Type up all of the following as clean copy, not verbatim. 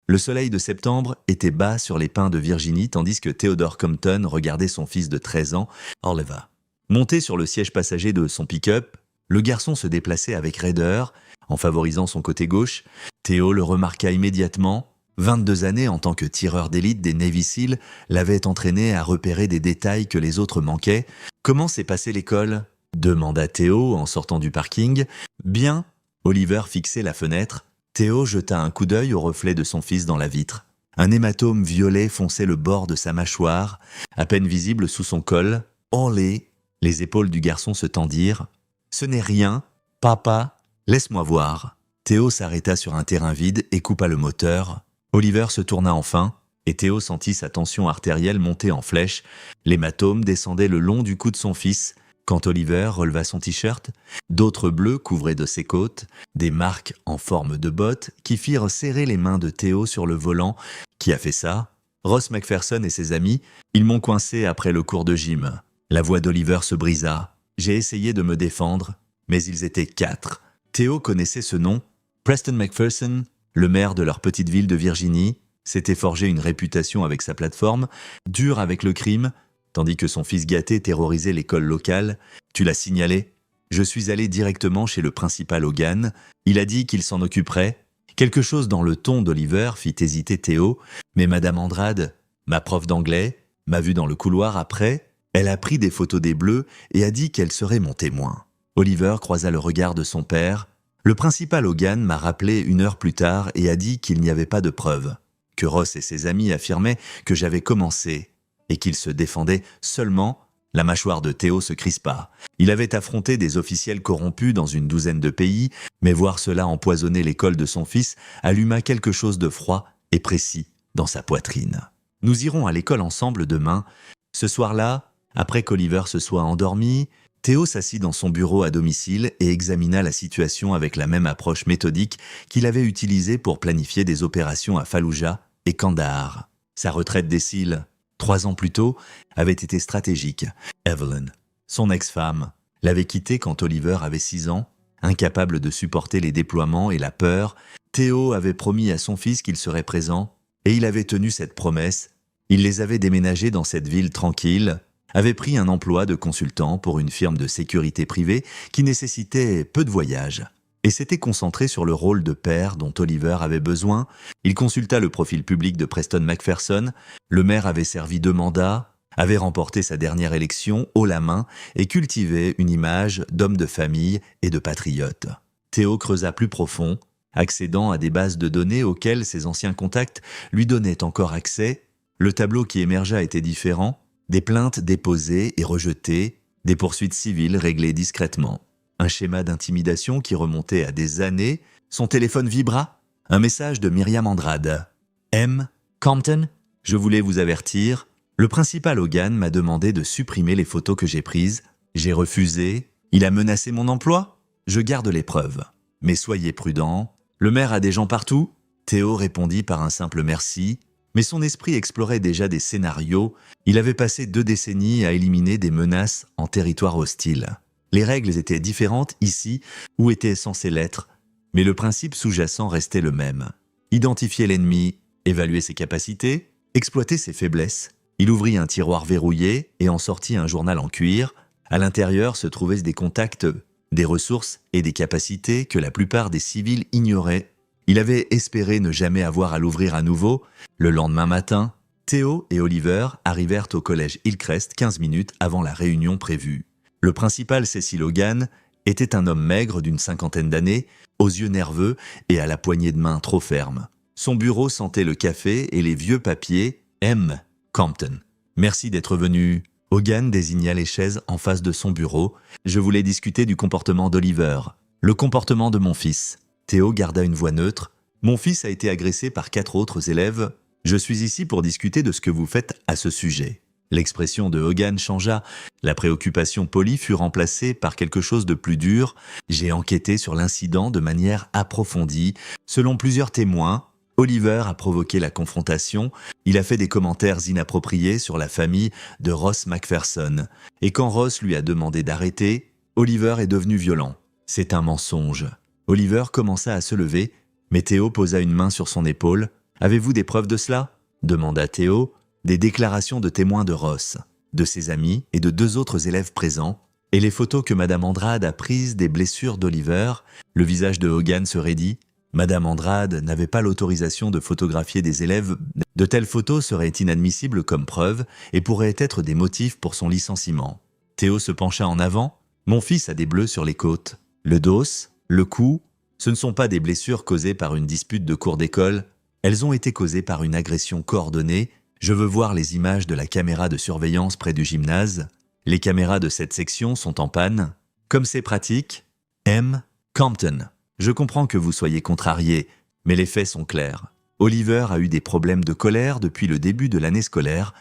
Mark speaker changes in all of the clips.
Speaker 1: Le soleil de septembre était bas sur les pins de Virginie tandis que Theodore Compton regardait son fils de 13 ans, Oliver. Monté sur le siège passager de son pick-up, le garçon se déplaçait avec raideur, en favorisant son côté gauche. Théo le remarqua immédiatement. 22 années en tant que tireur d'élite des Navy Seals l'avaient entraîné à repérer des détails que les autres manquaient. « Comment s'est passée l'école » demanda Théo en sortant du parking. « Bien ». Oliver fixait la fenêtre. Théo jeta un coup d'œil au reflet de son fils dans la vitre. Un hématome violet fonçait le bord de sa mâchoire, à peine visible sous son col. « Olé !» Les épaules du garçon se tendirent. « Ce n'est rien. Papa, laisse-moi voir. » Théo s'arrêta sur un terrain vide et coupa le moteur. Oliver se tourna enfin, et Théo sentit sa tension artérielle monter en flèche. L'hématome descendait le long du cou de son fils. Quand Oliver releva son t-shirt, d'autres bleus couvraient de ses côtes, des marques en forme de bottes qui firent serrer les mains de Théo sur le volant. Qui a fait ça ? Ross McPherson et ses amis. Ils m'ont coincé après le cours de gym. La voix d'Oliver se brisa. J'ai essayé de me défendre, mais ils étaient 4. Théo connaissait ce nom. Preston McPherson, le maire de leur petite ville de Virginie, s'était forgé une réputation avec sa plateforme, dur avec le crime, tandis que son fils gâté terrorisait l'école locale. Tu l'as signalé ? Je suis allé directement chez le principal Hogan. Il a dit qu'il s'en occuperait. Quelque chose dans le ton d'Oliver fit hésiter Théo, mais Madame Andrade, ma prof d'anglais, m'a vu dans le couloir après. Elle a pris des photos des Bleus et a dit qu'elle serait mon témoin. Oliver croisa le regard de son père. Le principal Hogan m'a rappelé 1 heure plus tard et a dit qu'il n'y avait pas de preuves, que Ross et ses amis affirmaient que j'avais commencé et qu'il se défendait seulement. La mâchoire de Théo se crispa. Il avait affronté des officiels corrompus dans une 12aine de pays, mais voir cela empoisonner l'école de son fils alluma quelque chose de froid et précis dans sa poitrine. Nous irons à l'école ensemble demain. Ce soir-là, après qu'Oliver se soit endormi, Théo s'assit dans son bureau à domicile et examina la situation avec la même approche méthodique qu'il avait utilisée pour planifier des opérations à Fallujah et Kandahar. Sa retraite des Seals, 3 ans plus tôt, avait été stratégique. Evelyn, son ex-femme, l'avait quitté quand Oliver avait 6 ans. Incapable de supporter les déploiements et la peur, Théo avait promis à son fils qu'il serait présent, et il avait tenu cette promesse. Il les avait déménagés dans cette ville tranquille, avait pris un emploi de consultant pour une firme de sécurité privée qui nécessitait peu de voyages et s'était concentré sur le rôle de père dont Oliver avait besoin. Il consulta le profil public de Preston McPherson. Le maire avait servi 2 mandats, avait remporté sa dernière élection haut la main et cultivait une image d'homme de famille et de patriote. Théo creusa plus profond, accédant à des bases de données auxquelles ses anciens contacts lui donnaient encore accès. Le tableau qui émergea était différent. Des plaintes déposées et rejetées, des poursuites civiles réglées discrètement. Un schéma d'intimidation qui remontait à des années. Son téléphone vibra. Un message de Myriam Andrade. « M. Compton, je voulais vous avertir. Le principal Hogan m'a demandé de supprimer les photos que j'ai prises. J'ai refusé. Il a menacé mon emploi. Je garde les preuves. Mais soyez prudents. Le maire a des gens partout. » Théo répondit par un simple merci. Mais son esprit explorait déjà des scénarios. Il avait passé 2 décennies à éliminer des menaces en territoire hostile. Les règles étaient différentes ici où étaient censées l'être, mais le principe sous-jacent restait le même. Identifier l'ennemi, évaluer ses capacités, exploiter ses faiblesses. Il ouvrit un tiroir verrouillé et en sortit un journal en cuir. À l'intérieur se trouvaient des contacts, des ressources et des capacités que la plupart des civils ignoraient. Il avait espéré ne jamais avoir à l'ouvrir à nouveau. Le lendemain matin, Théo et Oliver arrivèrent au collège Hillcrest 15 minutes avant la réunion prévue. Le principal Cecil Hogan était un homme maigre d'une 50aine d'années, aux yeux nerveux et à la poignée de main trop ferme. Son bureau sentait le café et les vieux papiers. M. Compton. Merci d'être venu. Hogan désigna les chaises en face de son bureau. Je voulais discuter du comportement d'Oliver. Le comportement de mon fils. Théo garda une voix neutre. Mon fils a été agressé par 4 autres élèves. Je suis ici pour discuter de ce que vous faites à ce sujet. L'expression de Hogan changea. La préoccupation polie fut remplacée par quelque chose de plus dur. J'ai enquêté sur l'incident de manière approfondie. Selon plusieurs témoins, Oliver a provoqué la confrontation. Il a fait des commentaires inappropriés sur la famille de Ross McPherson. Et quand Ross lui a demandé d'arrêter, Oliver est devenu violent. C'est un mensonge. Oliver commença à se lever, mais Théo posa une main sur son épaule. Avez-vous des preuves de cela ? Demanda Théo. Des déclarations de témoins de Ross, de ses amis et de 2 autres élèves présents, et les photos que Madame Andrade a prises des blessures d'Oliver. Le visage de Hogan se raidit. Madame Andrade n'avait pas l'autorisation de photographier des élèves. De telles photos seraient inadmissibles comme preuve et pourraient être des motifs pour son licenciement. Théo se pencha en avant. Mon fils a des bleus sur les côtes. Le dos, le cou, ce ne sont pas des blessures causées par une dispute de cours d'école. Elles ont été causées par une agression coordonnée. Je veux voir les images de la caméra de surveillance près du gymnase. Les caméras de cette section sont en panne. Comme c'est pratique, M. Compton. Je comprends que vous soyez contrarié, mais les faits sont clairs. Oliver a eu des problèmes de colère depuis le début de l'année scolaire.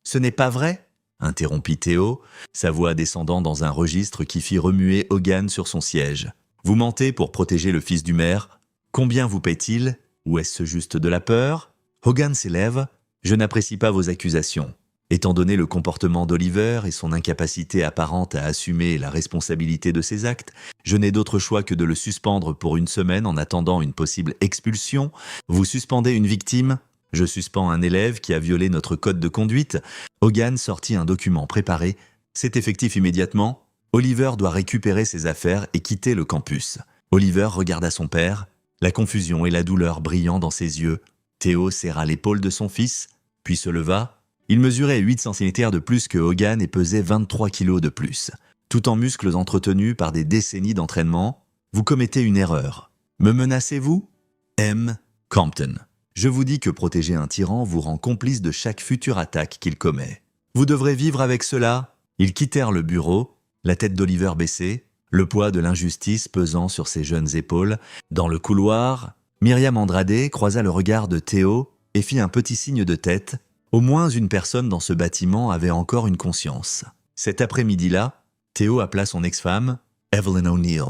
Speaker 1: Ce n'est pas vrai ? Interrompit Théo, sa voix descendant dans un registre qui fit remuer Hogan sur son siège. Vous mentez pour protéger le fils du maire. Combien vous paie-t-il ? Ou est-ce juste de la peur ? Hogan s'élève. Je n'apprécie pas vos accusations. Étant donné le comportement d'Oliver et son incapacité apparente à assumer la responsabilité de ses actes, je n'ai d'autre choix que de le suspendre pour 1 semaine en attendant une possible expulsion. Vous suspendez une victime ? Je suspends un élève qui a violé notre code de conduite. Hogan sortit un document préparé. C'est effectif immédiatement. Oliver doit récupérer ses affaires et quitter le campus. Oliver regarda son père, la confusion et la douleur brillant dans ses yeux. Théo serra l'épaule de son fils, puis se leva. Il mesurait 8 cm de plus que Hogan et pesait 23 kg de plus. Tout en muscles entretenus par des décennies d'entraînement, vous commettez une erreur. Me menacez-vous ? M. Compton. Je vous dis que protéger un tyran vous rend complice de chaque future attaque qu'il commet. Vous devrez vivre avec cela. Ils quittèrent le bureau, la tête d'Oliver baissée, le poids de l'injustice pesant sur ses jeunes épaules. Dans le couloir, Myriam Andrade croisa le regard de Théo et fit un petit signe de tête. Au moins une personne dans ce bâtiment avait encore une conscience. Cet après-midi-là, Théo appela son ex-femme, Evelyn O'Neill.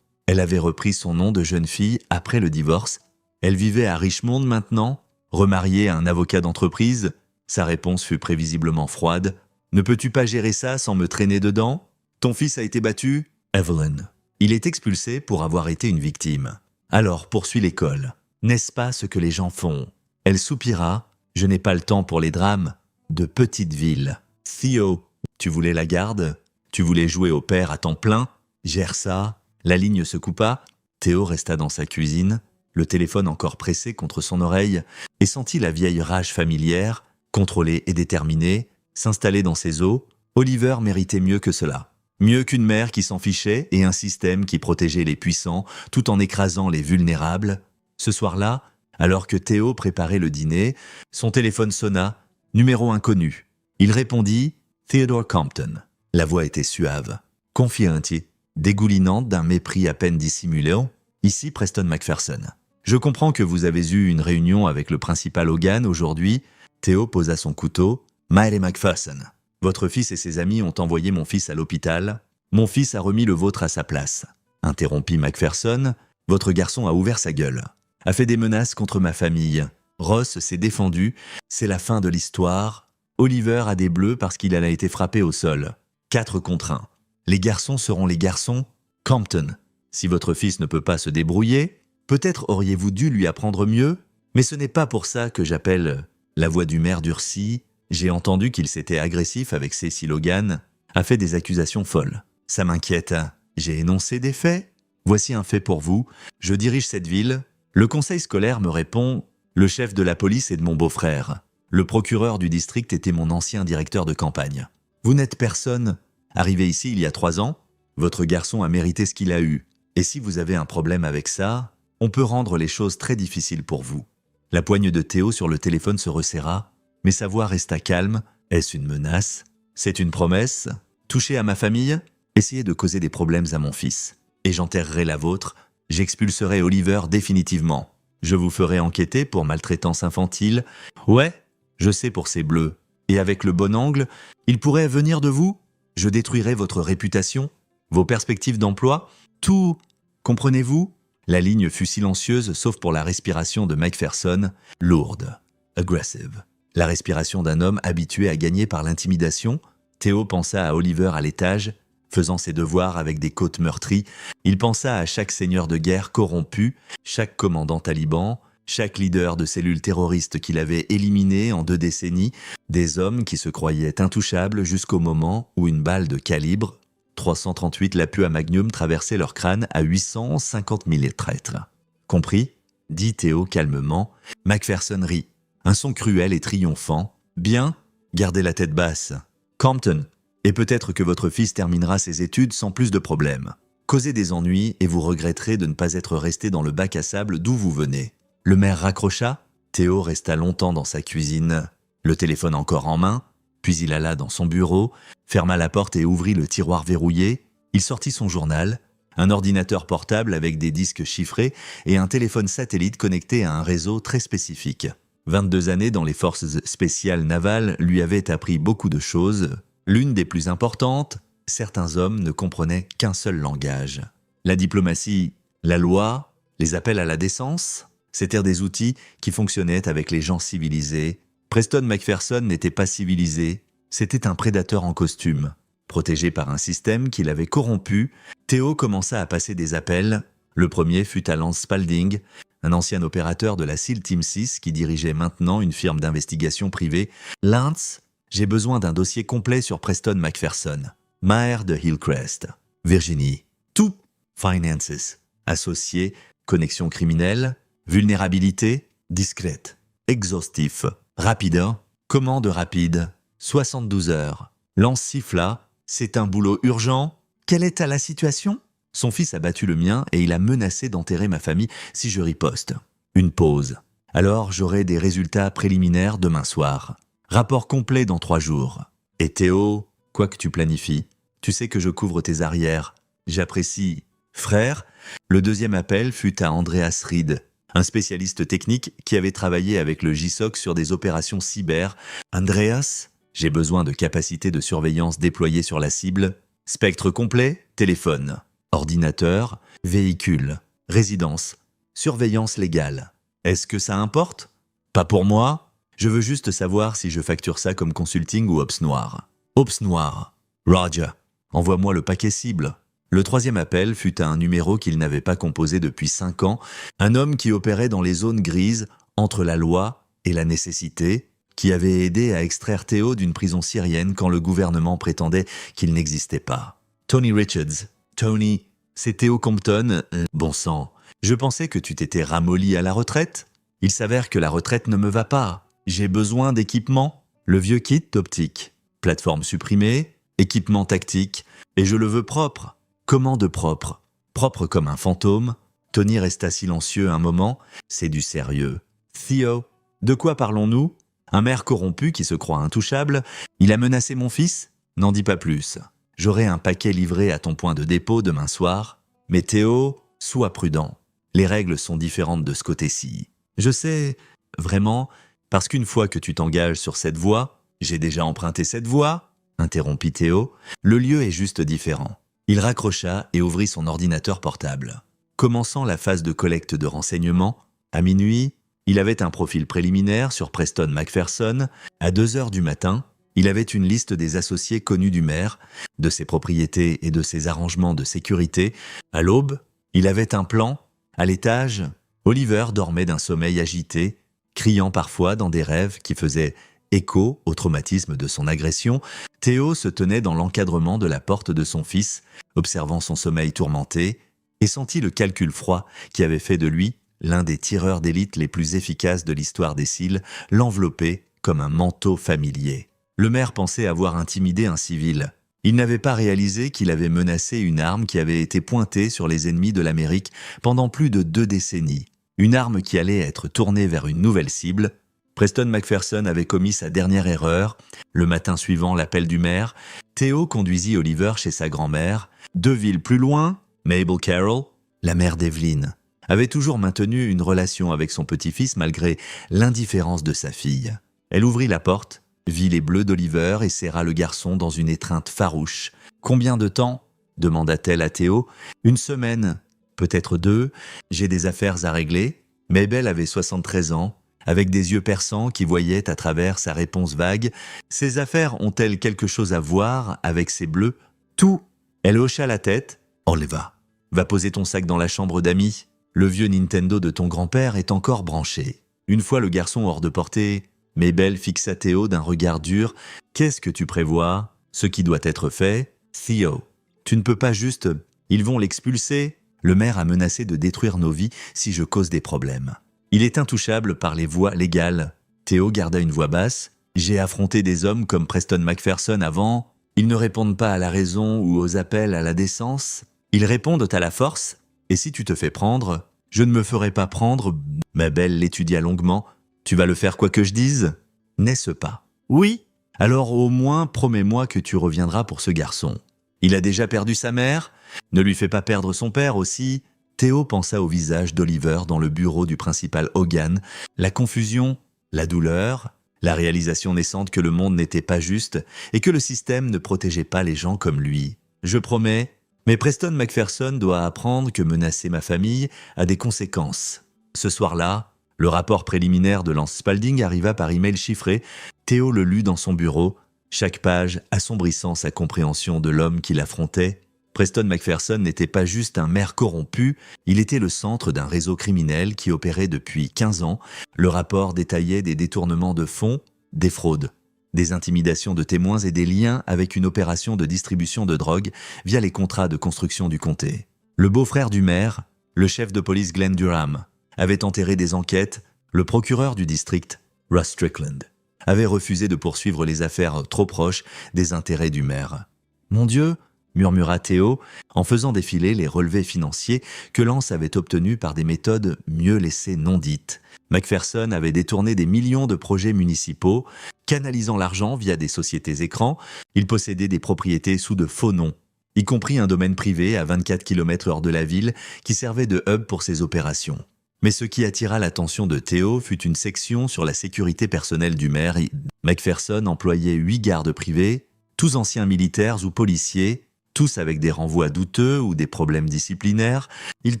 Speaker 1: Elle avait repris son nom de jeune fille après le divorce. Elle vivait à Richmond maintenant, remariée à un avocat d'entreprise. Sa réponse fut prévisiblement froide. « Ne peux-tu pas gérer ça sans me traîner dedans ? Ton fils a été battu ? Evelyn. Il est expulsé pour avoir été une victime. Alors poursuis l'école. N'est-ce pas ce que les gens font ? Elle soupira. Je n'ai pas le temps pour les drames de petite ville. Theo, tu voulais la garde ? Tu voulais jouer au père à temps plein ? Gère ça. La ligne se coupa. Théo resta dans sa cuisine, le téléphone encore pressé contre son oreille, et sentit la vieille rage familière, contrôlée et déterminée, s'installer dans ses os. Oliver méritait mieux que cela. Mieux qu'une mère qui s'en fichait et un système qui protégeait les puissants tout en écrasant les vulnérables. Ce soir-là, alors que Théo préparait le dîner, son téléphone sonna, numéro inconnu. Il répondit « Theodore Compton ». La voix était suave, confiante, dégoulinante d'un mépris à peine dissimulé. « Ici Preston McPherson. Je comprends que vous avez eu une réunion avec le principal Hogan aujourd'hui. » Théo posa son couteau. « Miley McPherson. Votre fils et ses amis ont envoyé mon fils à l'hôpital. Mon fils a remis le vôtre à sa place. » Interrompit McPherson. « Votre garçon a ouvert sa gueule. A fait des menaces contre ma famille. Ross s'est défendu. C'est la fin de l'histoire. Oliver a des bleus parce qu'il a été frappé au sol. 4 contre 1. Les garçons seront les garçons. Compton. Si votre fils ne peut pas se débrouiller, peut-être auriez-vous dû lui apprendre mieux. Mais ce n'est pas pour ça que j'appelle la voix du maire durcie. J'ai entendu qu'il s'était agressif avec Cecil Hogan, a fait des accusations folles. Ça m'inquiète. J'ai énoncé des faits. Voici un fait pour vous. Je dirige cette ville. Le conseil scolaire me répond « Le chef de la police est de mon beau-frère. Le procureur du district était mon ancien directeur de campagne. Vous n'êtes personne. Arrivé ici il y a 3 ans, votre garçon a mérité ce qu'il a eu. Et si vous avez un problème avec ça, on peut rendre les choses très difficiles pour vous. » La poigne de Théo sur le téléphone se resserra, mais sa voix resta calme. Est-ce une menace ? C'est une promesse ? Toucher à ma famille ? Essayez de causer des problèmes à mon fils. Et j'enterrerai la vôtre. J'expulserai Oliver définitivement. Je vous ferai enquêter pour maltraitance infantile. Ouais, je sais pour ses bleus. Et avec le bon angle, il pourrait venir de vous. Je détruirai votre réputation, vos perspectives d'emploi, tout. Comprenez-vous ? La ligne fut silencieuse sauf pour la respiration de McPherson, lourde, aggressive. La respiration d'un homme habitué à gagner par l'intimidation. Théo pensa à Oliver à l'étage, faisant ses devoirs avec des côtes meurtries. Il pensa à chaque seigneur de guerre corrompu, chaque commandant taliban, Chaque leader de cellule terroriste qu'il avait éliminé en 2 décennies, des hommes qui se croyaient intouchables jusqu'au moment où une balle de calibre 338 Lapua Magnum traversait leur crâne à 850 millilitres. Compris? Dit Théo calmement. Macpherson rit. Un son cruel et triomphant. Bien, gardez la tête basse. Compton. Et peut-être que votre fils terminera ses études sans plus de problèmes. Causez des ennuis et vous regretterez de ne pas être resté dans le bac à sable d'où vous venez. Le maire raccrocha. Théo resta longtemps dans sa cuisine, le téléphone encore en main, puis il alla dans son bureau, ferma la porte et ouvrit le tiroir verrouillé. Il sortit son journal, un ordinateur portable avec des disques chiffrés et un téléphone satellite connecté à un réseau très spécifique. 22 années dans les forces spéciales navales lui avaient appris beaucoup de choses. L'une des plus importantes, certains hommes ne comprenaient qu'un seul langage. La diplomatie, la loi, les appels à la décence, c'étaient des outils qui fonctionnaient avec les gens civilisés. Preston Macpherson n'était pas civilisé, c'était un prédateur en costume. Protégé par un système qui l'avait corrompu, Théo commença à passer des appels. Le premier fut à Lance Spalding, un ancien opérateur de la SEAL Team 6 qui dirigeait maintenant une firme d'investigation privée. « Lance, j'ai besoin d'un dossier complet sur Preston Macpherson, maire de Hillcrest, Virginie. Tout. Finances, associé, connexion criminelle, vulnérabilité, discrète, exhaustif, rapide, commande rapide, 72 heures. Lance siffla. C'est un boulot urgent. Quelle est la situation? Son fils a battu le mien et il a menacé d'enterrer ma famille si je riposte. Une pause. Alors j'aurai des résultats préliminaires demain soir. Rapport complet dans 3 jours. Et Théo, quoi que tu planifies, tu sais que je couvre tes arrières. J'apprécie. Frère, le deuxième appel fut à Andreas Reed, un spécialiste technique qui avait travaillé avec le JSOC sur des opérations cyber. Andreas, j'ai besoin de capacités de surveillance déployées sur la cible. Spectre complet, téléphone, ordinateur, véhicule, résidence, surveillance légale. Est-ce que ça importe? Pas pour moi. Je veux juste savoir si je facture ça comme consulting ou Ops Noir. Ops Noir. Roger. Envoie-moi le paquet cible. Le troisième appel fut à un numéro qu'il n'avait pas composé depuis 5 ans, un homme qui opérait dans les zones grises entre la loi et la nécessité, qui avait aidé à extraire Théo d'une prison syrienne quand le gouvernement prétendait qu'il n'existait pas. Tony Richards. Tony, c'est Théo Compton. Bon sang, je pensais que tu t'étais ramolli à la retraite. Il s'avère que la retraite ne me va pas. J'ai besoin d'équipement. Le vieux kit optique. Plateforme supprimée, équipement tactique, et je le veux propre. Commande propre. Propre comme un fantôme. Tony resta silencieux un moment. C'est du sérieux. Theo, de quoi parlons-nous? Un maire corrompu qui se croit intouchable. Il a menacé mon fils? N'en dis pas plus. J'aurai un paquet livré à ton point de dépôt demain soir. Mais Théo, sois prudent. Les règles sont différentes de ce côté-ci. Je sais, vraiment, parce qu'une fois que tu t'engages sur cette voie, j'ai déjà emprunté cette voie, interrompit Théo, le lieu est juste différent. Il raccrocha et ouvrit son ordinateur portable. Commençant la phase de collecte de renseignements, à minuit, il avait un profil préliminaire sur Preston Macpherson. À 2 heures du matin, il avait une liste des associés connus du maire, de ses propriétés et de ses arrangements de sécurité. À l'aube, il avait un plan. À l'étage, Oliver dormait d'un sommeil agité, criant parfois dans des rêves qui faisaient écho au traumatisme de son agression. Théo se tenait dans l'encadrement de la porte de son fils, observant son sommeil tourmenté, et sentit le calcul froid qui avait fait de lui l'un des tireurs d'élite les plus efficaces de l'histoire des SEAL, l'enveloppait comme un manteau familier. Le maire pensait avoir intimidé un civil. Il n'avait pas réalisé qu'il avait menacé une arme qui avait été pointée sur les ennemis de l'Amérique pendant plus de 2 décennies. Une arme qui allait être tournée vers une nouvelle cible. Preston Macpherson avait commis sa dernière erreur. Le matin suivant l'appel du maire, Théo conduisit Oliver chez sa grand-mère. 2 villes plus loin, Mabel Carroll, la mère d'Evelyn, avait toujours maintenu une relation avec son petit-fils malgré l'indifférence de sa fille. Elle ouvrit la porte, vit les bleus d'Oliver et serra le garçon dans une étreinte farouche. « Combien de temps ?» demanda-t-elle à Théo. « 1 semaine, peut-être 2. J'ai des affaires à régler. » Mabel avait 73 ans, avec des yeux perçants qui voyaient à travers sa réponse vague. « Ces affaires ont-elles quelque chose à voir avec ces bleus ?»« Tout. » Elle hocha la tête. « Oliver, va poser ton sac dans la chambre d'amis. Le vieux Nintendo de ton grand-père est encore branché. Une fois le garçon hors de portée, Mabel fixa Théo d'un regard dur. Qu'est-ce que tu prévois? Ce qui doit être fait? Theo, tu ne peux pas juste... Ils vont l'expulser? Le maire a menacé de détruire nos vies si je cause des problèmes. Il est intouchable par les voies légales. Théo garda une voix basse. J'ai affronté des hommes comme Preston McPherson avant. Ils ne répondent pas à la raison ou aux appels à la décence. Ils répondent à la force. Et si tu te fais prendre, je ne me ferai pas prendre. Mabel l'étudia longuement. Tu vas le faire quoi que je dise? N'est-ce pas? Oui. Alors au moins promets-moi que tu reviendras pour ce garçon. Il a déjà perdu sa mère? Ne lui fais pas perdre son père aussi. Théo pensa au visage d'Oliver dans le bureau du principal Hogan. La confusion, la douleur, la réalisation naissante que le monde n'était pas juste et que le système ne protégeait pas les gens comme lui. Je promets, mais Preston McPherson doit apprendre que menacer ma famille a des conséquences. Ce soir-là, le rapport préliminaire de Lance Spalding arriva par email chiffré. Théo le lut dans son bureau, chaque page assombrissant sa compréhension de l'homme qui l'affrontait. Preston McPherson n'était pas juste un maire corrompu, il était le centre d'un réseau criminel qui opérait depuis 15 ans. Le rapport détaillait des détournements de fonds, des fraudes, des intimidations de témoins et des liens avec une opération de distribution de drogue via les contrats de construction du comté. Le beau-frère du maire, le chef de police Glenn Durham, avait enterré des enquêtes. Le procureur du district, Russ Strickland, avait refusé de poursuivre les affaires trop proches des intérêts du maire. « Mon Dieu !» murmura Théo, en faisant défiler les relevés financiers que Lance avait obtenus par des méthodes mieux laissées non dites. McPherson avait détourné des millions de projets municipaux, canalisant l'argent via des sociétés écrans. Il possédait des propriétés sous de faux noms, y compris un domaine privé à 24 km hors de la ville qui servait de hub pour ses opérations. Mais ce qui attira l'attention de Théo fut une section sur la sécurité personnelle du maire. McPherson employait 8 gardes privés, tous anciens militaires ou policiers, tous avec des renvois douteux ou des problèmes disciplinaires. Ils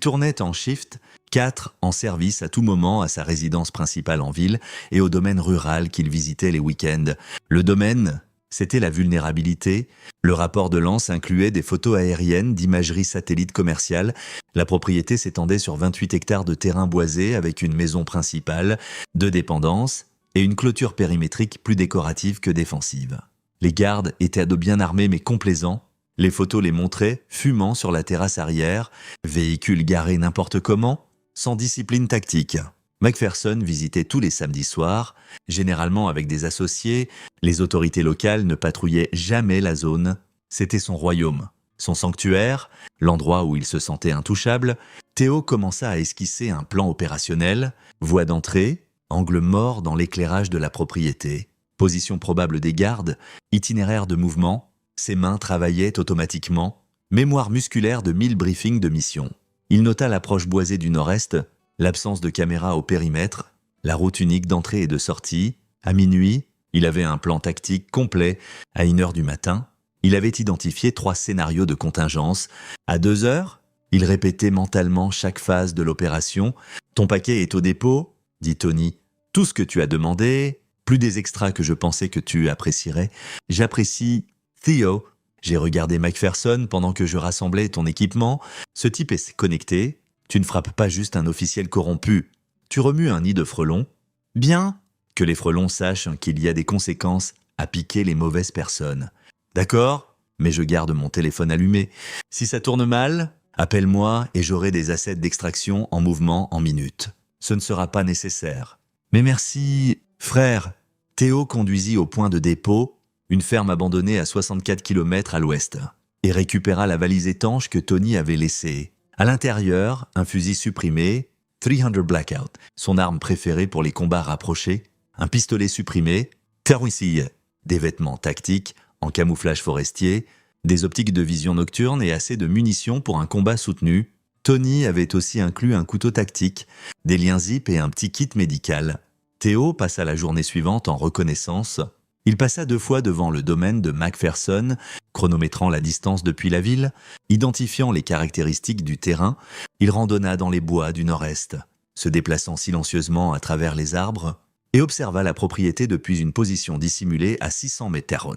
Speaker 1: tournaient en shift, 4 en service à tout moment à sa résidence principale en ville et au domaine rural qu'il visitait les week-ends. Le domaine, c'était la vulnérabilité. Le rapport de Lance incluait des photos aériennes d'imagerie satellite commerciale. La propriété s'étendait sur 28 hectares de terrain boisé avec une maison principale, 2 dépendances et une clôture périmétrique plus décorative que défensive. Les gardes étaient de bien armés mais complaisants. Les photos les montraient, fumant sur la terrasse arrière, véhicules garés n'importe comment, sans discipline tactique. McPherson visitait tous les samedis soirs, généralement avec des associés. Les autorités locales ne patrouillaient jamais la zone. C'était son royaume, son sanctuaire, l'endroit où il se sentait intouchable. Théo commença à esquisser un plan opérationnel, voie d'entrée, angle mort dans l'éclairage de la propriété, position probable des gardes, itinéraire de mouvement. Ses mains travaillaient automatiquement, mémoire musculaire de 1000 briefings de mission. Il nota l'approche boisée du nord-est, l'absence de caméra au périmètre, la route unique d'entrée et de sortie. À minuit, il avait un plan tactique complet. À 1h du matin, il avait identifié 3 scénarios de contingence. À 2h, il répétait mentalement chaque phase de l'opération. « Ton paquet est au dépôt ?» dit Tony. « Tout ce que tu as demandé, plus des extras que je pensais que tu apprécierais. J'apprécie... Theo, j'ai regardé McPherson pendant que je rassemblais ton équipement. Ce type est connecté. Tu ne frappes pas juste un officiel corrompu. Tu remues un nid de frelons. Bien que les frelons sachent qu'il y a des conséquences à piquer les mauvaises personnes. D'accord, mais je garde mon téléphone allumé. Si ça tourne mal, appelle-moi et j'aurai des assets d'extraction en mouvement en minutes. Ce ne sera pas nécessaire. Mais merci, frère. Théo conduisit au point de dépôt, une ferme abandonnée à 64 km à l'ouest, et récupéra la valise étanche que Tony avait laissée. À l'intérieur, un fusil supprimé, 300 Blackout, son arme préférée pour les combats rapprochés, un pistolet supprimé, Terwisi, des vêtements tactiques en camouflage forestier, des optiques de vision nocturne et assez de munitions pour un combat soutenu. Tony avait aussi inclus un couteau tactique, des liens zip et un petit kit médical. Théo passa la journée suivante en reconnaissance. Il passa 2 fois devant le domaine de McPherson, chronométrant la distance depuis la ville, identifiant les caractéristiques du terrain. Il randonna dans les bois du nord-est, se déplaçant silencieusement à travers les arbres, et observa la propriété depuis une position dissimulée à 600 mètres.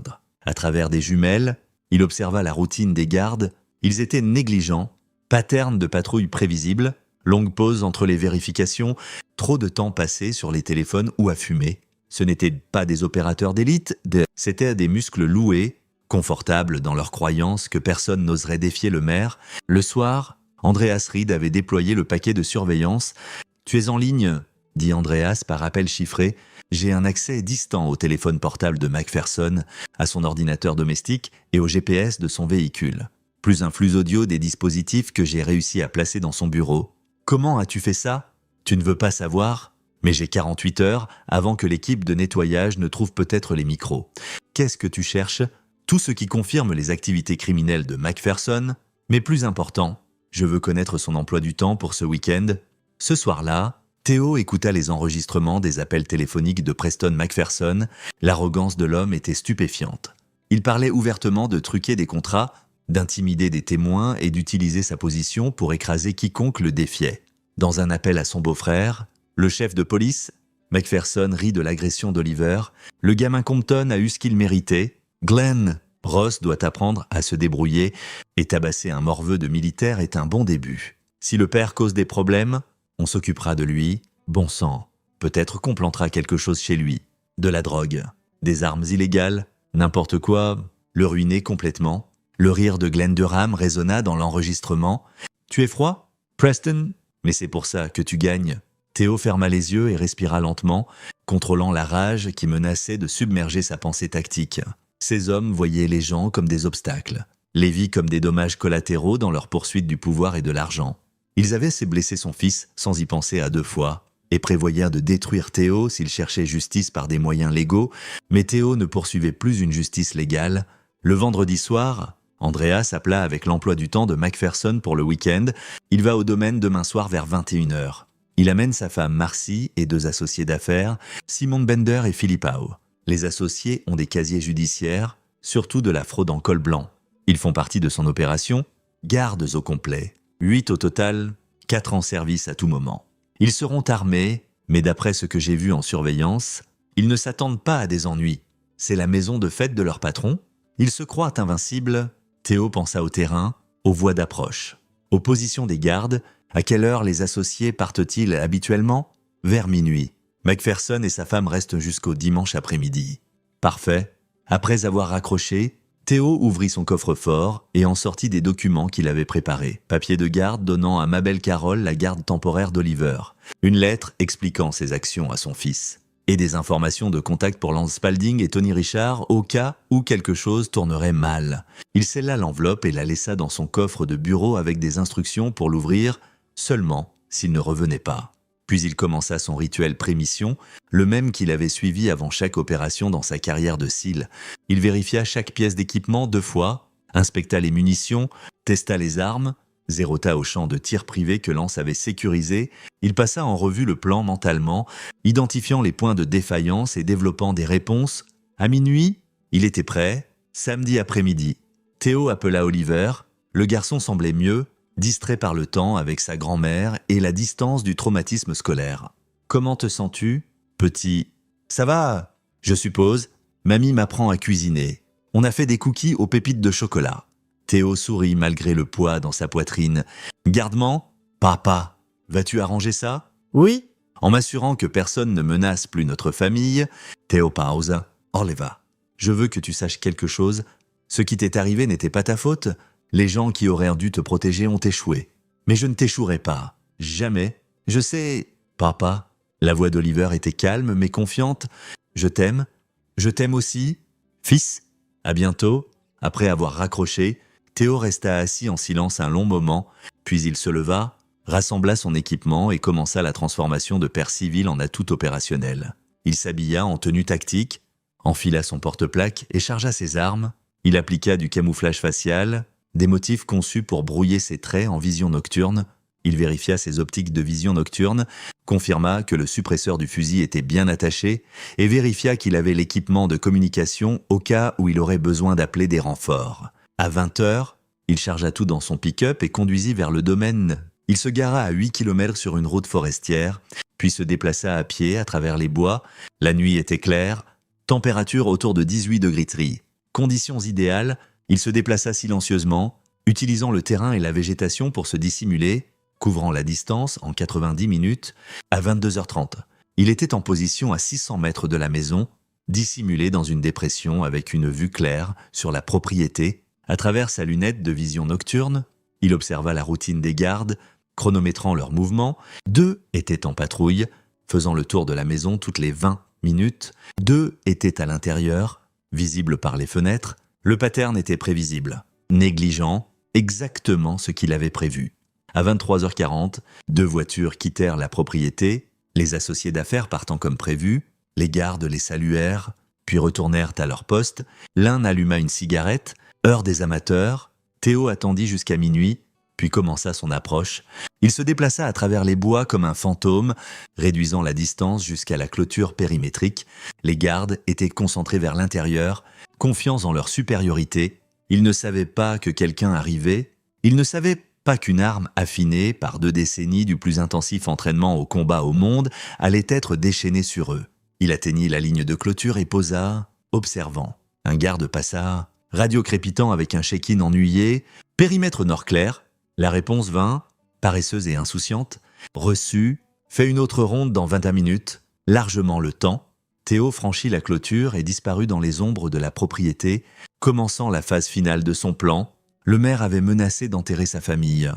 Speaker 1: À travers des jumelles, il observa la routine des gardes. Ils étaient négligents, pattern de patrouille prévisible, Longue pause entre les vérifications, trop de temps passé sur les téléphones ou à fumer. Ce n'étaient pas des opérateurs d'élite, c'étaient des muscles loués, confortables dans leur croyance que personne n'oserait défier le maire. Le soir, Andreas Reed avait déployé le paquet de surveillance. « Tu es en ligne ?» dit Andreas par appel chiffré. « J'ai un accès distant au téléphone portable de Macpherson, à son ordinateur domestique et au GPS de son véhicule. Plus un flux audio des dispositifs que j'ai réussi à placer dans son bureau. Comment as-tu fait ça? Tu ne veux pas savoir? Mais j'ai 48 heures avant que l'équipe de nettoyage ne trouve peut-être les micros. Qu'est-ce que tu cherches? Tout ce qui confirme les activités criminelles de Macpherson. Mais plus important, je veux connaître son emploi du temps pour ce week-end. » Ce soir-là, Theo écouta les enregistrements des appels téléphoniques de Preston Macpherson. L'arrogance de l'homme était stupéfiante. Il parlait ouvertement de truquer des contrats, d'intimider des témoins et d'utiliser sa position pour écraser quiconque le défiait. Dans un appel à son beau-frère, le chef de police, Macpherson rit de l'agression d'Oliver. Le gamin Compton a eu ce qu'il méritait. Glenn, Ross doit apprendre à se débrouiller et tabasser un morveux de militaire est un bon début. Si le père cause des problèmes, on s'occupera de lui. Bon sang, peut-être qu'on plantera quelque chose chez lui. De la drogue, des armes illégales, n'importe quoi, le ruiner complètement. Le rire de Glenn Durham résonna dans l'enregistrement. « Tu es froid, Preston? Mais c'est pour ça que tu gagnes. » Theo ferma les yeux et respira lentement, contrôlant la rage qui menaçait de submerger sa pensée tactique. Ces hommes voyaient les gens comme des obstacles, les vies comme des dommages collatéraux dans leur poursuite du pouvoir et de l'argent. Ils avaient assez blessé son fils sans y penser à deux fois, et prévoyèrent de détruire Theo s'il cherchait justice par des moyens légaux, mais Theo ne poursuivait plus une justice légale. Le vendredi soir, Andreas appela avec l'emploi du temps de Macpherson pour le week-end. Il va au domaine demain soir vers 21h. Il amène sa femme Marcy et deux associés d'affaires, Simon Bender et Philip Howe. Les associés ont des casiers judiciaires, surtout de la fraude en col blanc. Ils font partie de son opération, gardes au complet. 8 au total, 4 en service à tout moment. Ils seront armés, mais d'après ce que j'ai vu en surveillance, ils ne s'attendent pas à des ennuis. C'est la maison de fête de leur patron. Ils se croient invincibles. Theo pensa au terrain, aux voies d'approche, aux positions des gardes. À quelle heure les associés partent-ils habituellement? Vers minuit. Macpherson et sa femme restent jusqu'au dimanche après-midi. Parfait. Après avoir raccroché, Theo ouvrit son coffre-fort et en sortit des documents qu'il avait préparés. Papier de garde donnant à Mabel Carroll la garde temporaire d'Oliver. Une lettre expliquant ses actions à son fils. Et des informations de contact pour Lance Spalding et Tony Richard au cas où quelque chose tournerait mal. Il scella l'enveloppe et la laissa dans son coffre de bureau avec des instructions pour l'ouvrir seulement s'il ne revenait pas. Puis il commença son rituel prémission, le même qu'il avait suivi avant chaque opération dans sa carrière de SEAL. Il vérifia chaque pièce d'équipement 2 fois, inspecta les munitions, testa les armes, zérota au champ de tir privé que Lance avait sécurisé. Il passa en revue le plan mentalement, identifiant les points de défaillance et développant des réponses. À minuit, il était prêt. Samedi après-midi, Theo appela Oliver. Le garçon semblait mieux, distrait par le temps avec sa grand-mère et la distance du traumatisme scolaire. « Comment te sens-tu, petit ?»« Ça va, je suppose. Mamie m'apprend à cuisiner. On a fait des cookies aux pépites de chocolat. » Theo sourit malgré le poids dans sa poitrine. « Gardement, papa, vas-tu arranger ça ?»«
Speaker 2: Oui. »
Speaker 1: En m'assurant que personne ne menace plus notre famille, Theo pause. « Oliver, je veux que tu saches quelque chose. Ce qui t'est arrivé n'était pas ta faute. Les gens qui auraient dû te protéger ont échoué. Mais je ne t'échouerai pas. Jamais. Je sais, papa. » La voix d'Oliver était calme mais confiante. « Je t'aime. Je t'aime aussi. Fils. À bientôt. » Après avoir raccroché, Theo resta assis en silence un long moment, puis il se leva, rassembla son équipement et commença la transformation de père civil en atout opérationnel. Il s'habilla en tenue tactique, enfila son porte-plaque et chargea ses armes. Il appliqua du camouflage facial, des motifs conçus pour brouiller ses traits en vision nocturne. Il vérifia ses optiques de vision nocturne, confirma que le suppresseur du fusil était bien attaché et vérifia qu'il avait l'équipement de communication au cas où il aurait besoin d'appeler des renforts. À 20h, il chargea tout dans son pick-up et conduisit vers le domaine. Il se gara à 8 km sur une route forestière, puis se déplaça à pied à travers les bois. La nuit était claire, température autour de 18 degrés. Conditions idéales, il se déplaça silencieusement, utilisant le terrain et la végétation pour se dissimuler. couvrant la distance en 90 minutes à 22h30. Il était en position à 600 mètres de la maison, dissimulé dans une dépression avec une vue claire sur la propriété. À travers sa lunette de vision nocturne, il observa la routine des gardes, chronométrant leurs mouvements. 2 étaient en patrouille, faisant le tour de la maison toutes les 20 minutes. 2 étaient à l'intérieur, visibles par les fenêtres. Le pattern était prévisible, négligent, exactement ce qu'il avait prévu. À 23h40, 2 voitures quittèrent la propriété, les associés d'affaires partant comme prévu, les gardes les saluèrent, puis retournèrent à leur poste. L'un alluma une cigarette, heure des amateurs. Théo attendit jusqu'à minuit, puis commença son approche. Il se déplaça à travers les bois comme un fantôme, réduisant la distance jusqu'à la clôture périmétrique. Les gardes étaient concentrés vers l'intérieur, confiants en leur supériorité. Ils ne savaient pas que quelqu'un arrivait. Ils ne savaient pas qu'une arme affinée par 2 décennies du plus intensif entraînement au combat au monde allait être déchaînée sur eux. Il atteignit la ligne de clôture et posa, observant. Un garde passa, radio crépitant avec un check-in ennuyé, périmètre nord clair. La réponse vint, paresseuse et insouciante, reçu, fait une autre ronde dans 21 minutes, largement le temps. Théo franchit la clôture et disparut dans les ombres de la propriété, commençant la phase finale de son plan. Le maire avait menacé d'enterrer sa famille.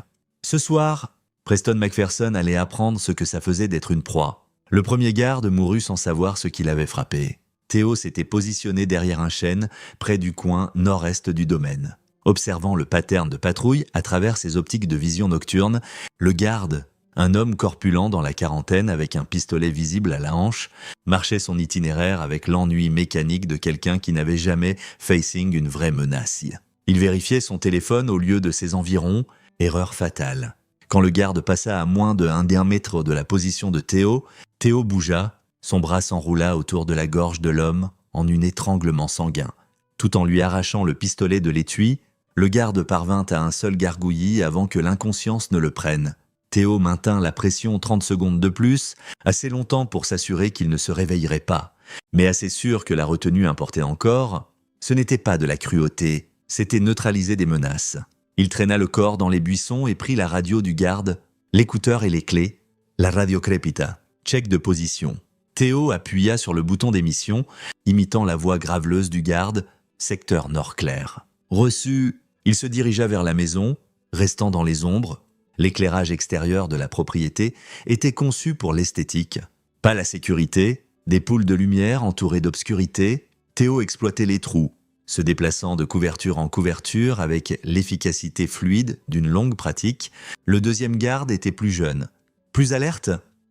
Speaker 1: Ce soir, Preston McPherson allait apprendre ce que ça faisait d'être une proie. Le premier garde mourut sans savoir ce qui l'avait frappé. Théo s'était positionné derrière un chêne, près du coin nord-est du domaine. Observant le pattern de patrouille à travers ses optiques de vision nocturne, le garde, un homme corpulent dans la quarantaine avec un pistolet visible à la hanche, marchait son itinéraire avec l'ennui mécanique de quelqu'un qui n'avait jamais facing une vraie menace. Il vérifiait son téléphone au lieu de ses environs, erreur fatale. Quand le garde passa à moins de 1 mètre de la position de Théo, Théo bougea, son bras s'enroula autour de la gorge de l'homme en un étranglement sanguin. Tout en lui arrachant le pistolet de l'étui, le garde parvint à un seul gargouillis avant que l'inconscience ne le prenne. Théo maintint la pression 30 secondes de plus, assez longtemps pour s'assurer qu'il ne se réveillerait pas, mais assez sûr que la retenue importait encore. Ce n'était pas de la cruauté, c'était neutraliser des menaces. Il traîna le corps dans les buissons et prit la radio du garde, l'écouteur et les clés. La radio crépita. Check de position. Théo appuya sur le bouton d'émission, imitant la voix graveleuse du garde, secteur nord clair. Reçu, il se dirigea vers la maison, restant dans les ombres. L'éclairage extérieur de la propriété était conçu pour l'esthétique. Pas la sécurité, des poules de lumière entourées d'obscurité. Théo exploitait les trous, se déplaçant de couverture en couverture avec l'efficacité fluide d'une longue pratique. Le deuxième garde était plus jeune, plus alerte.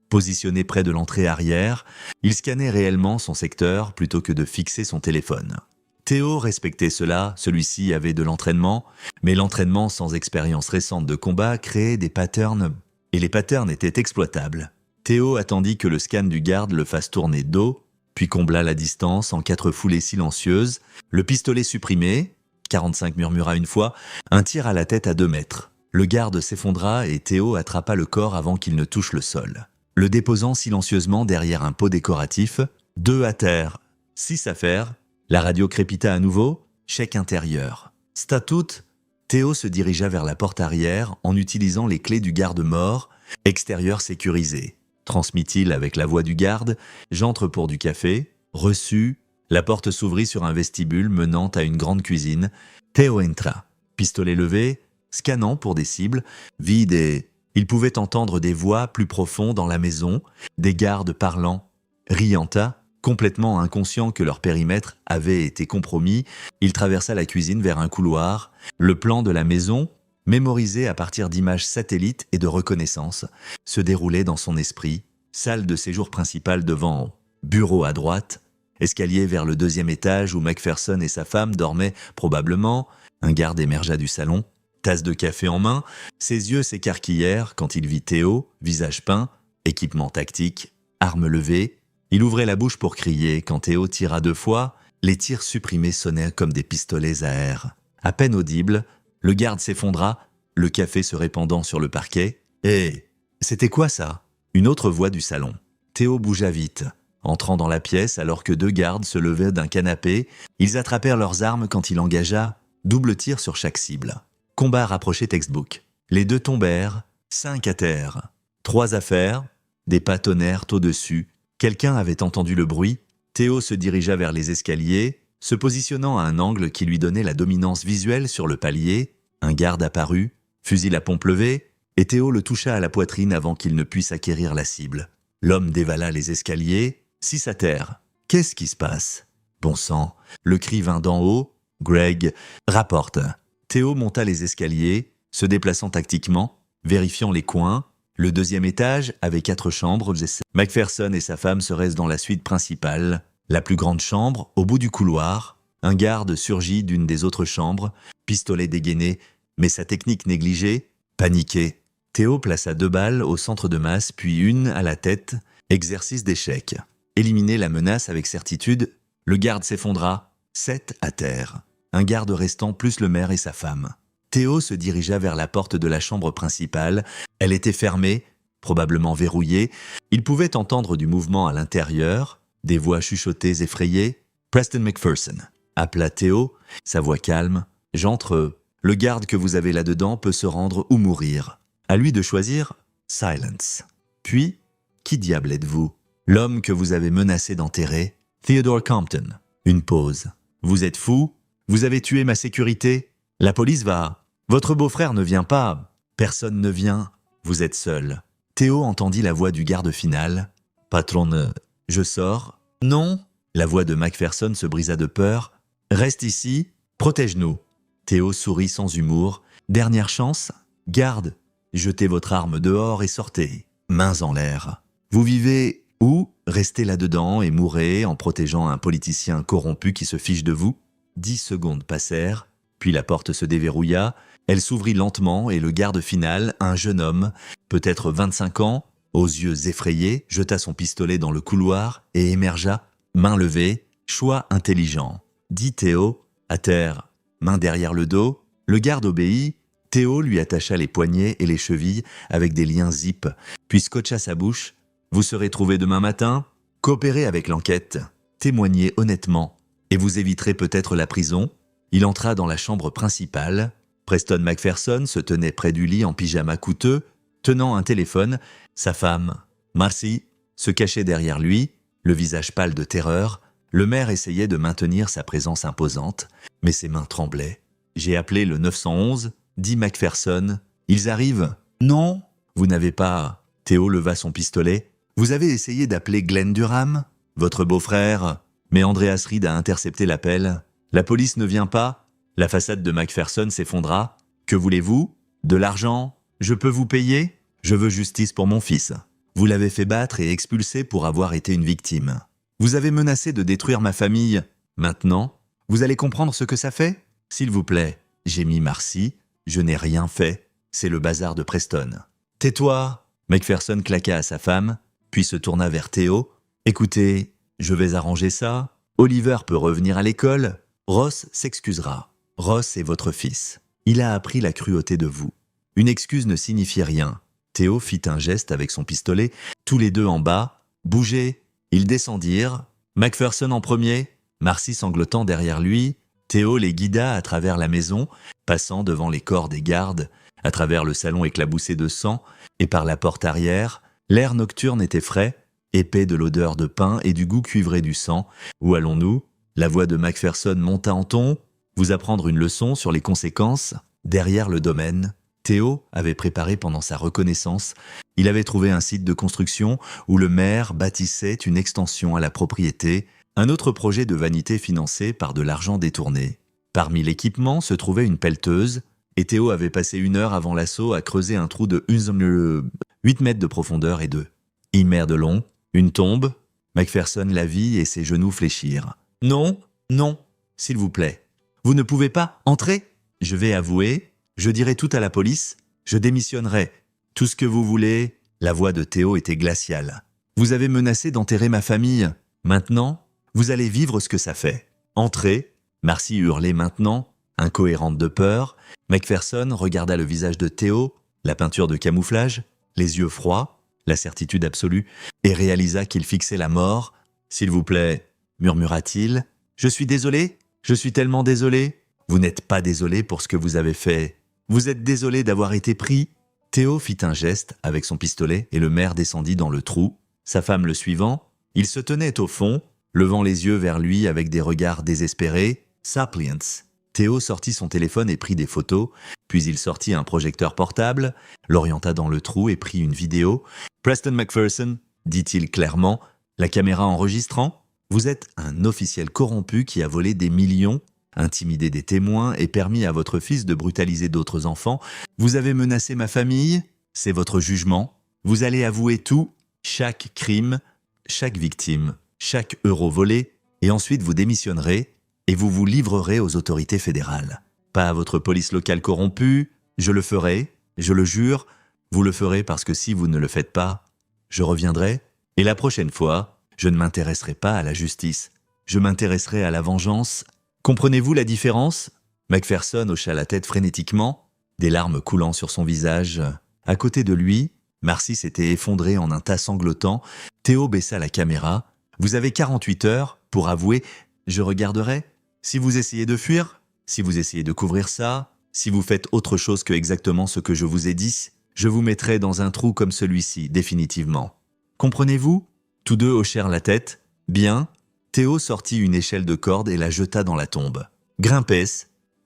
Speaker 1: Positionné près de l'entrée arrière, il scannait réellement son secteur plutôt que de fixer son téléphone. Théo respectait cela, celui-ci avait de l'entraînement, mais l'entraînement sans expérience récente de combat créait des patterns, et les patterns étaient exploitables. Théo attendit que le scan du garde le fasse tourner dos, puis combla la distance en 4 foulées silencieuses, le pistolet supprimé, 45 murmura une fois, un tir à la tête à 2 mètres. Le garde s'effondra et Théo attrapa le corps avant qu'il ne touche le sol. Le déposant silencieusement derrière un pot décoratif, 2 à terre, 6 à faire. La radio crépita à nouveau, chèque intérieur. Statut, Théo se dirigea vers la porte arrière en utilisant les clés du garde-mort, extérieur sécurisé. Transmit-il avec la voix du garde, j'entre pour du café, reçu, la porte s'ouvrit sur un vestibule menant à une grande cuisine. Théo entra, pistolet levé, scannant pour des cibles, vide et... Il pouvait entendre des voix plus profondes dans la maison, des gardes parlant. Rianta, complètement inconscient que leur périmètre avait été compromis, il traversa la cuisine vers un couloir. Le plan de la maison, mémorisé à partir d'images satellites et de reconnaissance, se déroulait dans son esprit. Salle de séjour principale devant, bureau à droite, escalier vers le 2e étage où McPherson et sa femme dormaient probablement. Un garde émergea du salon, tasse de café en main, ses yeux s'écarquillèrent quand il vit Théo, visage peint, équipement tactique, arme levée. Il ouvrait la bouche pour crier quand Théo tira 2 fois. Les tirs supprimés sonnaient comme des pistolets à air. À peine audible, le garde s'effondra, le café se répandant sur le parquet. « Hé, c'était quoi ça ?» Une autre voix du salon. Théo bougea vite, entrant dans la pièce alors que 2 gardes se levaient d'un canapé. Ils attrapèrent leurs armes quand il engagea, double tir sur chaque cible. Combat rapproché textbook. Les 2 tombèrent, 5 à terre. 3 affaires. Des pas tonnèrent au-dessus. Quelqu'un avait entendu le bruit. Théo se dirigea vers les escaliers, se positionnant à un angle qui lui donnait la dominance visuelle sur le palier. Un garde apparut, fusil à pompe levée, et Théo le toucha à la poitrine avant qu'il ne puisse acquérir la cible. L'homme dévala les escaliers. 6 à terre. Qu'est-ce qui se passe? Bon sang, le cri vint d'en haut. Greg, rapporte. Théo monta les escaliers, se déplaçant tactiquement, vérifiant les coins. Le deuxième étage avait 4 chambres. Macpherson et sa femme se restent dans la suite principale. La plus grande chambre, au bout du couloir. Un garde surgit d'une des autres chambres, pistolet dégainé, mais sa technique négligée, paniqué. Théo plaça 2 balles au centre de masse, puis une à la tête. Exercice d'échec. Éliminer la menace avec certitude. Le garde s'effondra. 7 à terre. Un garde restant plus le maire et sa femme. Théo se dirigea vers la porte de la chambre principale. Elle était fermée, probablement verrouillée. Il pouvait entendre du mouvement à l'intérieur, des voix chuchotées effrayées. « Preston Macpherson » appela Théo, sa voix calme. « J'entre. Le garde que vous avez là-dedans peut se rendre ou mourir. À lui de choisir. Silence. » Puis, « Qui diable êtes-vous » ? « L'homme que vous avez menacé d'enterrer. Theodore Compton. » Une pause. « Vous êtes fou ? Vous avez tué ma sécurité ? La police va. Votre beau-frère ne vient pas. Personne ne vient. Vous êtes seul. » Théo entendit la voix du garde final. « Patron, je sors. »« Non !» La voix de Macpherson se brisa de peur. « Reste ici. Protège-nous. » Théo sourit sans humour. « Dernière chance. Garde. Jetez votre arme dehors et sortez. Mains en l'air. Vous vivez ou restez là-dedans et mourrez en protégeant un politicien corrompu qui se fiche de vous. » 10 secondes passèrent, puis la porte se déverrouilla. Elle s'ouvrit lentement et le garde final, un jeune homme, peut-être 25 ans, aux yeux effrayés, jeta son pistolet dans le couloir et émergea, main levée, choix intelligent. Dit Théo, à terre, main derrière le dos. Le garde obéit. Théo lui attacha les poignets et les chevilles avec des liens zip, puis scotcha sa bouche. Vous serez trouvé demain matin. Coopérez avec l'enquête. Témoignez honnêtement. Et vous éviterez peut-être la prison. Il entra dans la chambre principale. Preston Macpherson se tenait près du lit en pyjama coûteux, tenant un téléphone. Sa femme, Marcy, se cachait derrière lui, le visage pâle de terreur. Le maire essayait de maintenir sa présence imposante, mais ses mains tremblaient. « J'ai appelé le 911, dit Macpherson. Ils arrivent. »« Non, vous n'avez pas. » Théo leva son pistolet. « Vous avez essayé d'appeler Glenn Durham, votre beau-frère, mais Andreas Reed a intercepté l'appel. La police ne vient pas. La façade de Macpherson s'effondra. Que voulez-vous? De l'argent? Je peux vous payer? Je veux justice pour mon fils. Vous l'avez fait battre et expulser pour avoir été une victime. Vous avez menacé de détruire ma famille. Maintenant, vous allez comprendre ce que ça fait? S'il vous plaît, gémit Marcy. Je n'ai rien fait. C'est le bazar de Preston. Tais-toi. Macpherson claqua à sa femme, puis se tourna vers Théo. Écoutez, je vais arranger ça. Oliver peut revenir à l'école. Ross s'excusera. Ross est votre fils. Il a appris la cruauté de vous. Une excuse ne signifie rien. Théo fit un geste avec son pistolet. Tous les deux en bas. Bougez. Ils descendirent. Macpherson en premier. Marcy sanglotant derrière lui. Théo les guida à travers la maison, passant devant les corps des gardes, à travers le salon éclaboussé de sang, et par la porte arrière. L'air nocturne était frais, épais de l'odeur de pain et du goût cuivré du sang. Où allons-nous? La voix de Macpherson monta en ton. Vous apprendre une leçon sur les conséquences. Derrière le domaine, Théo avait préparé pendant sa reconnaissance. Il avait trouvé un site de construction où le maire bâtissait une extension à la propriété, un autre projet de vanité financé par de l'argent détourné. Parmi l'équipement se trouvait une pelleteuse, et Théo avait passé 1 heure avant l'assaut à creuser un trou de 8 mètres de profondeur et de 1 mètre de long. Une tombe. Macpherson la vit et ses genoux fléchirent. « Non, non, s'il vous plaît. Vous ne pouvez pas entrer. Je vais avouer, je dirai tout à la police, je démissionnerai. Tout ce que vous voulez. » La voix de Théo était glaciale. « Vous avez menacé d'enterrer ma famille. Maintenant, vous allez vivre ce que ça fait. Entrez. » Marcy hurlait maintenant, incohérente de peur. Macpherson regarda le visage de Théo, la peinture de camouflage, les yeux froids, la certitude absolue, et réalisa qu'il fixait la mort. « S'il vous plaît, » murmura-t-il. « Je suis désolé. Je suis tellement désolé. » « Vous n'êtes pas désolé pour ce que vous avez fait. Vous êtes désolé d'avoir été pris. Théo fit un geste avec son pistolet et le maire descendit dans le trou. Sa femme le suivant, il se tenait au fond, levant les yeux vers lui avec des regards désespérés. « Suppliants !» Théo sortit son téléphone et prit des photos, puis il sortit un projecteur portable, l'orienta dans le trou et prit une vidéo. « Preston McPherson !» dit-il clairement, la caméra enregistrant. « Vous êtes un officiel corrompu qui a volé des millions, intimidé des témoins et permis à votre fils de brutaliser d'autres enfants. Vous avez menacé ma famille, c'est votre jugement. Vous allez avouer tout, chaque crime, chaque victime, chaque euro volé, et ensuite vous démissionnerez et vous vous livrerez aux autorités fédérales. Pas à votre police locale corrompue, je le ferai, je le jure, vous le ferez parce que si vous ne le faites pas, je reviendrai, et la prochaine fois, je ne m'intéresserai pas à la justice, je m'intéresserai à la vengeance. Comprenez-vous la différence ?» McPherson hocha la tête frénétiquement, des larmes coulant sur son visage. À côté de lui, Marcy s'était effondrée en un tas sanglotant. Théo baissa la caméra. « Vous avez 48 heures pour avouer, je regarderai. Si vous essayez de fuir, si vous essayez de couvrir ça, si vous faites autre chose que exactement ce que je vous ai dit, je vous mettrai dans un trou comme celui-ci, définitivement. Comprenez-vous ?» Tous deux hochèrent la tête. « Bien. » Théo sortit une échelle de corde et la jeta dans la tombe. « Grimpez,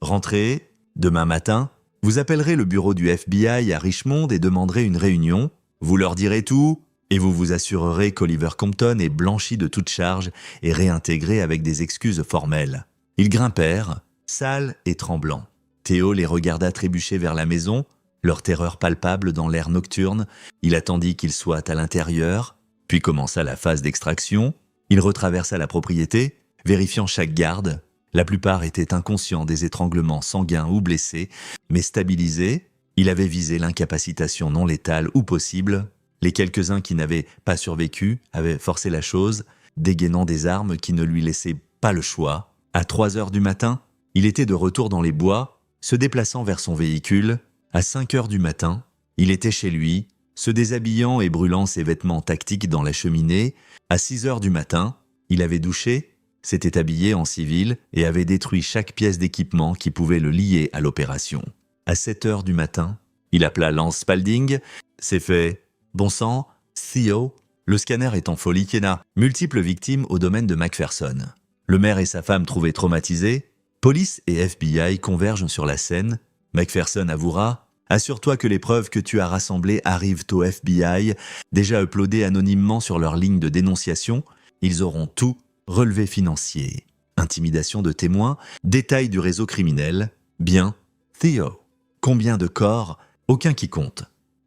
Speaker 1: rentrez, demain matin. Vous appellerez le bureau du FBI à Richmond et demanderez une réunion. Vous leur direz tout et vous vous assurerez qu'Oliver Compton est blanchi de toute charge et réintégré avec des excuses formelles. » Ils grimpèrent, sales et tremblants. Théo les regarda trébucher vers la maison, leur terreur palpable dans l'air nocturne. Il attendit qu'ils soient à l'intérieur, puis commença la phase d'extraction. Il retraversa la propriété, vérifiant chaque garde. La plupart étaient inconscients des étranglements sanguins ou blessés, mais stabilisés. Il avait visé l'incapacitation non létale ou possible. Les quelques-uns qui n'avaient pas survécu avaient forcé la chose, dégainant des armes qui ne lui laissaient pas le choix. À 3 heures du matin, il était de retour dans les bois, se déplaçant vers son véhicule. À 5 heures du matin, il était chez lui, se déshabillant et brûlant ses vêtements tactiques dans la cheminée. À 6 heures du matin, il avait douché, s'était habillé en civil et avait détruit chaque pièce d'équipement qui pouvait le lier à l'opération. À 7 heures du matin, il appela Lance Spalding. C'est fait. Bon sang, Theo, le scanner est en folie Kenna. Multiples victimes au domaine de McPherson. Le maire et sa femme trouvés traumatisés. Police et FBI convergent sur la scène. McPherson avouera « Assure-toi que les preuves que tu as rassemblées arrivent au FBI, déjà uploadées anonymement sur leur ligne de dénonciation. Ils auront tout, relevé financier, intimidation de témoins, détails du réseau criminel. Bien, Theo. Combien de corps? Aucun qui compte. »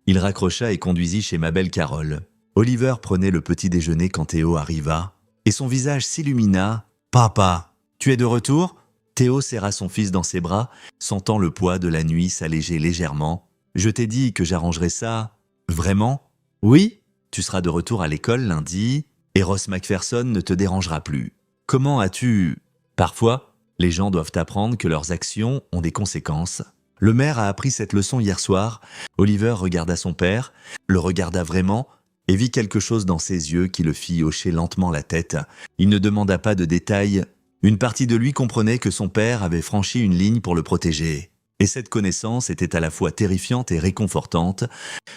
Speaker 1: Il raccrocha et conduisit chez ma belle Carole. Oliver prenait le petit déjeuner quand Théo arriva, et son visage s'illumina. « Papa, tu es de retour ?» Théo serra son fils dans ses bras, sentant le poids de la nuit s'alléger légèrement. « Je t'ai dit que j'arrangerais ça. »« Vraiment ?»« Oui, tu seras de retour à l'école lundi, et Ross McPherson ne te dérangera plus. Comment as-tu... » Parfois, les gens doivent apprendre que leurs actions ont des conséquences. Le maire a appris cette leçon hier soir. Oliver regarda son père, le regarda vraiment, et vit quelque chose dans ses yeux qui le fit hocher lentement la tête. Il ne demanda pas de détails. Une partie de lui comprenait que son père avait franchi une ligne pour le protéger. Et cette connaissance était à la fois terrifiante et réconfortante.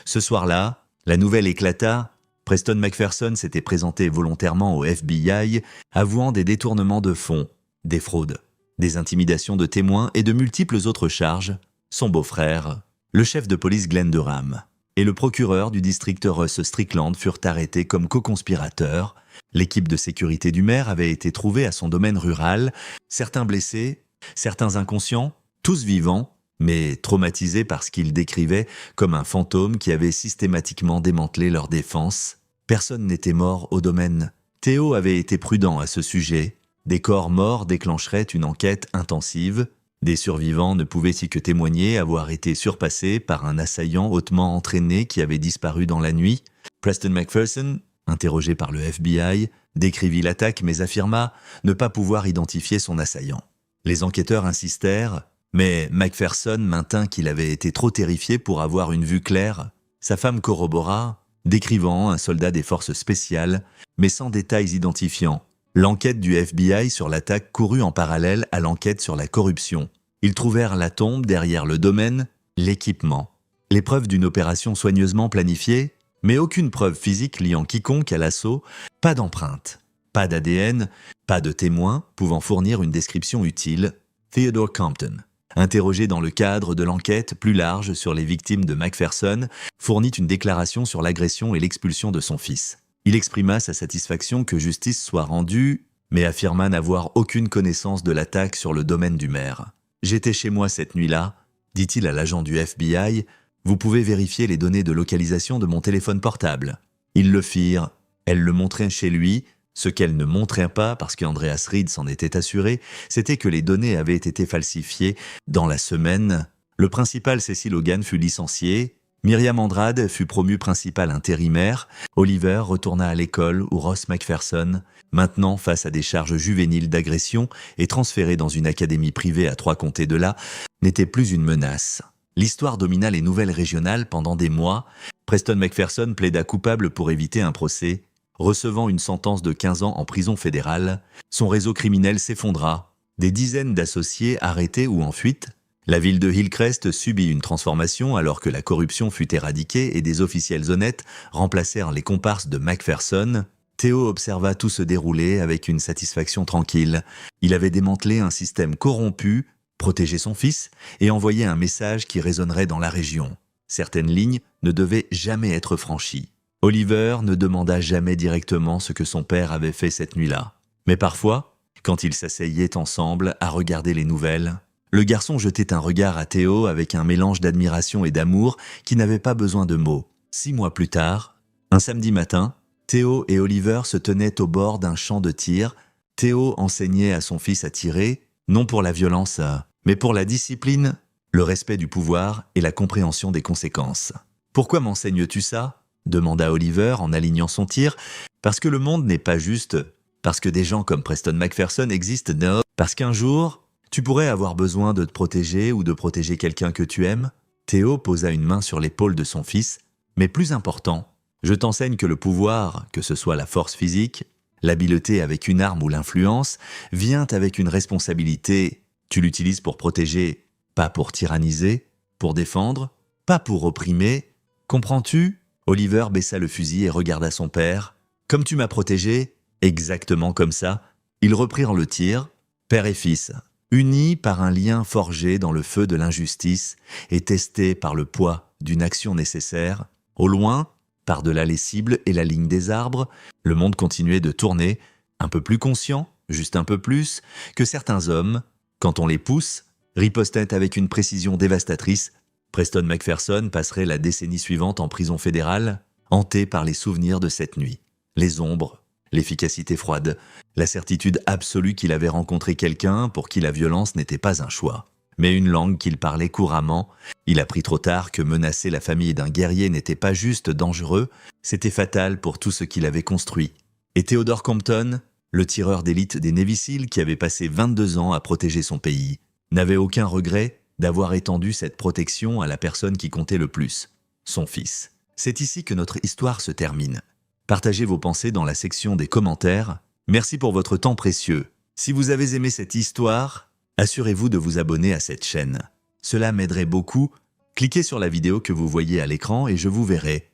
Speaker 1: Ce soir-là, la nouvelle éclata. Preston McPherson s'était présenté volontairement au FBI, avouant des détournements de fonds, des fraudes, des intimidations de témoins et de multiples autres charges. Son beau-frère, le chef de police Glenn Durham, et le procureur du district Russ Strickland furent arrêtés comme co-conspirateurs. L'équipe de sécurité du maire avait été trouvée à son domaine rural, certains blessés, certains inconscients, tous vivants, mais traumatisés par ce qu'ils décrivaient comme un fantôme qui avait systématiquement démantelé leur défense. Personne n'était mort au domaine. Théo avait été prudent à ce sujet. Des corps morts déclencheraient une enquête intensive. Des survivants ne pouvaient y que témoigner avoir été surpassés par un assaillant hautement entraîné qui avait disparu dans la nuit. Preston McPherson, interrogé par le FBI, décrivit l'attaque mais affirma ne pas pouvoir identifier son assaillant. Les enquêteurs insistèrent, mais McPherson maintint qu'il avait été trop terrifié pour avoir une vue claire. Sa femme corrobora, décrivant un soldat des forces spéciales, mais sans détails identifiants. L'enquête du FBI sur l'attaque courut en parallèle à l'enquête sur la corruption. Ils trouvèrent la tombe derrière le domaine, l'équipement, Les preuves d'une opération soigneusement planifiée, mais aucune preuve physique liant quiconque à l'assaut, pas d'empreinte, pas d'ADN, pas de témoin pouvant fournir une description utile. Theodore Compton, interrogé dans le cadre de l'enquête plus large sur les victimes de Macpherson, fournit une déclaration sur l'agression et l'expulsion de son fils. Il exprima sa satisfaction que justice soit rendue, mais affirma n'avoir aucune connaissance de l'attaque sur le domaine du maire. « J'étais chez moi cette nuit-là », dit-il à l'agent du FBI, « vous pouvez vérifier les données de localisation de mon téléphone portable. » Ils le firent, elle le montrait chez lui. Ce qu'elle ne montrait pas, parce qu'Andreas Reed s'en était assuré, c'était que les données avaient été falsifiées. Dans la semaine, le principal Cecil Hogan fut licencié, Myriam Andrade fut promue principale intérimaire, Oliver retourna à l'école où Ross Macpherson, maintenant face à des charges juvéniles d'agression et transféré dans une académie privée à 3 comtés de là, n'était plus une menace. L'histoire domina les nouvelles régionales pendant des mois. Preston Macpherson plaida coupable pour éviter un procès. Recevant une sentence de 15 ans en prison fédérale, son réseau criminel s'effondra. Des dizaines d'associés arrêtés ou en fuite. La ville de Hillcrest subit une transformation alors que la corruption fut éradiquée et des officiels honnêtes remplacèrent les comparses de Macpherson. Theo observa tout se dérouler avec une satisfaction tranquille. Il avait démantelé un système corrompu, protégé son fils et envoyé un message qui résonnerait dans la région. Certaines lignes ne devaient jamais être franchies. Oliver ne demanda jamais directement ce que son père avait fait cette nuit-là. Mais parfois, quand ils s'asseyaient ensemble à regarder les nouvelles, le garçon jetait un regard à Theo avec un mélange d'admiration et d'amour qui n'avait pas besoin de mots. 6 mois plus tard, un samedi matin, Theo et Oliver se tenaient au bord d'un champ de tir. Theo enseignait à son fils à tirer, non pour la violence, mais pour la discipline, le respect du pouvoir et la compréhension des conséquences. « Pourquoi m'enseignes-tu ça ?» demanda Oliver en alignant son tir. « Parce que le monde n'est pas juste, parce que des gens comme Preston Macpherson existent, non, parce qu'un jour, tu pourrais avoir besoin de te protéger ou de protéger quelqu'un que tu aimes. » Theo posa une main sur l'épaule de son fils. « Mais plus important, je t'enseigne que le pouvoir, que ce soit la force physique, l'habileté avec une arme ou l'influence, vient avec une responsabilité. Tu l'utilises pour protéger, pas pour tyranniser, pour défendre, pas pour opprimer. Comprends-tu » Oliver baissa le fusil et regarda son père. « Comme tu m'as protégé, exactement comme ça. » Ils reprirent le tir, père et fils, unis par un lien forgé dans le feu de l'injustice et testés par le poids d'une action nécessaire. Au loin, par-delà les cibles et la ligne des arbres, le monde continuait de tourner, un peu plus conscient, juste un peu plus, que certains hommes, quand on les pousse, ripostaient avec une précision dévastatrice. Preston Macpherson passerait la décennie suivante en prison fédérale, hanté par les souvenirs de cette nuit. Les ombres, l'efficacité froide, la certitude absolue qu'il avait rencontré quelqu'un pour qui la violence n'était pas un choix, mais une langue qu'il parlait couramment. Il apprit trop tard que menacer la famille d'un guerrier n'était pas juste dangereux, c'était fatal pour tout ce qu'il avait construit. Et Theodore Compton, le tireur d'élite des Navy Seals qui avait passé 22 ans à protéger son pays, n'avait aucun regret d'avoir étendu cette protection à la personne qui comptait le plus, son fils. C'est ici que notre histoire se termine. Partagez vos pensées dans la section des commentaires. Merci pour votre temps précieux. Si vous avez aimé cette histoire, assurez-vous de vous abonner à cette chaîne. Cela m'aiderait beaucoup. Cliquez sur la vidéo que vous voyez à l'écran et je vous verrai.